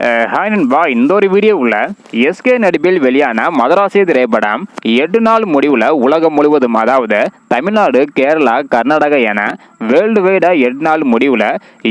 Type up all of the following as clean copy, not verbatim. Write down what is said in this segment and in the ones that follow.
Hi நண்பா, இந்த ஒரு வீடியோவில் எஸ்கே நடிப்பில் வெளியான மதராசி திரைப்படம் 8 நாள் முடிவில் உலகம் முழுவதும், அதாவது தமிழ்நாடு, கேரளா, கர்நாடகா என வேர்ல்டு வைடாக 8 நாள் முடிவில்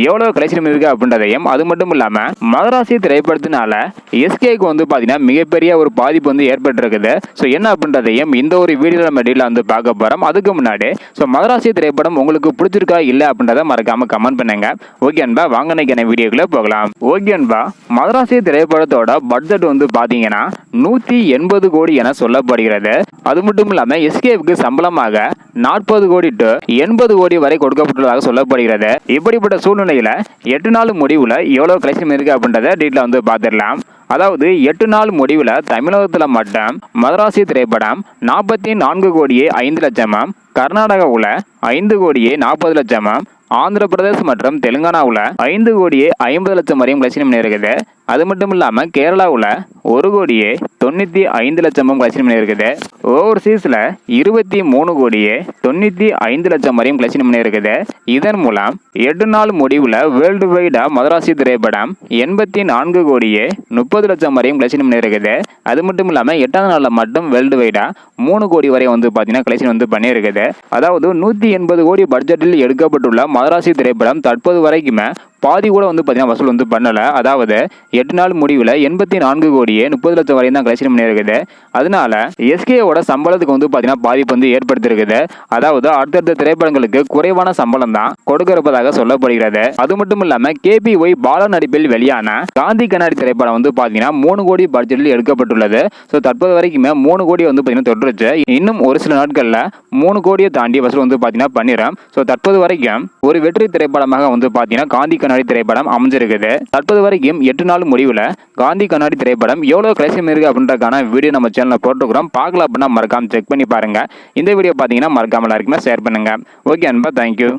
எவ்வளோ கலெக்ஷன் இருக்குது அப்படின்றதையும், அது மட்டும் இல்லாமல் மதராசி திரைப்படத்தினால எஸ்கேக்கு பார்த்தீங்கன்னா மிகப்பெரிய ஒரு பாதிப்பு ஏற்பட்டிருக்குது. ஸோ என்ன அப்படின்றதையும் இந்த ஒரு வீடியோவில் நம்ம டீலாக பார்க்க போகிறோம். அதுக்கு முன்னாடி மதராசி திரைப்படம் உங்களுக்கு பிடிச்சிருக்கா இல்லை அப்படின்றத மறக்காமல் கமெண்ட் பண்ணுங்க. ஓகே அன்பா, வாங்க இன்னைக்கு வீடியோக்குள்ளே போகலாம். ஓகே அன்பா, மதராசி திரைப்படத்தோட பட்ஜெட் பாத்தீங்கன்னா 180 கோடி என சொல்லப்படுகிறது. அது மட்டும் இல்லாம எஸ்கேவுக்கு சம்பளமாக 40 கோடி டு 80 கோடி வரை கொடுக்கப்பட்டுள்ளதாக சொல்லப்படுகிறது. இப்படிப்பட்ட சூழ்நிலையில 8 நாள் முடிவுல எவ்வளவு கலெக்ஷன் இருக்கு அப்படின்றத டீட்டெயிலா பார்த்துடலாம். அதாவது 8 நாள் முடிவுல தமிழகத்துல மட்டும் மதராசி திரைப்படம் 44 கோடியே 5 லட்சமும், கர்நாடகாவில் 5 கோடியே 40 லட்சமும், ஆந்திர பிரதேஷ் மற்றும் தெலுங்கானாவில் 5 கோடியே 50 லட்சம் வரையும் கலெக்ஷன் இருக்குது. அது மட்டும் இல்லாமல் கேரளாவில் 1 கோடியே 95 லட்சமும் கலெக்ஷன் இருக்குது. ஓவர்சீஸில் 23 கோடியே 95 லட்சம் வரையும் கலெக்ஷன் இருக்குது. இதன் மூலம் 8 நாள் முடிவில் வேர்ல்டு வைடாக மதராசி திரைப்படம் 84 கோடியே 30 லட்சம் வரையும் கலெக்ஷன் இருக்குது. அது மட்டும் இல்லாமல் 8ஆம் நாளில் மட்டும் வேர்ல்டு வைடாக 3 கோடி வரை பார்த்தீங்கன்னா கலெக்ஷன் பண்ணியிருக்குது. அதாவது 180 கோடி பட்ஜெட்டில் எடுக்கப்பட்டுள்ள மதராசி திரைப்படம் தற்போது வரைக்குமே பாதி கூட பார்த்தீங்கன்னா வசூல் பண்ணல. அதாவது 8 நாள் முடிவில் 84 கோடியே 30 லட்சம் வரையும் தான் கலெக்ஷன் பண்ணியிருக்குது. அதனால எஸ்கேவோட சம்பளத்துக்கு பார்த்தீங்கன்னா பாதிப்பு ஏற்படுத்தியிருக்குது. அதாவது அடுத்தடுத்த திரைப்படங்களுக்கு குறைவான சம்பளம் தான் கொடுக்கிறப்பதாக சொல்லப்படுகிறது. அது மட்டும் இல்லாமல் KPY பாலா நடிப்பில் வெளியான காந்தி கண்ணாடி திரைப்படம் பார்த்தீங்கன்னா 3 கோடி பட்ஜெட்டில் எடுக்கப்பட்டுள்ளது. ஸோ தற்போது வரைக்குமே 3 கோடி பார்த்தீங்கன்னா தொற்றுச்சு. இன்னும் ஒரு சில நாட்களில் 3 கோடியை தாண்டி வசூல் பார்த்தீங்கன்னா பண்ணிடும். ஸோ தற்போது வரைக்கும் ஒரு வெற்றி திரைப்படமாக பார்த்தீங்கன்னா காந்தி கண்ணாடி திரைப்படம் அமைஞ்சிருக்குது. தற்போது வரைக்கும் 8 நாள் முடிவில் காந்தி கண்ணாடி திரைப்படம் எவ்வளவு கலெக்ஷன் இருக்கு அப்படின்றதுக்கான வீடியோ நம்ம சேனலில் போட்டுக்கிறோம். பார்க்கலாம் அப்படின்னா மறக்காம செக் பண்ணி பாருங்க. இந்த வீடியோ பார்த்தீங்கன்னா மறக்காம எல்லாருக்குமே ஷேர் பண்ணுங்க. ஓகே அன்பா, தேங்க்யூ.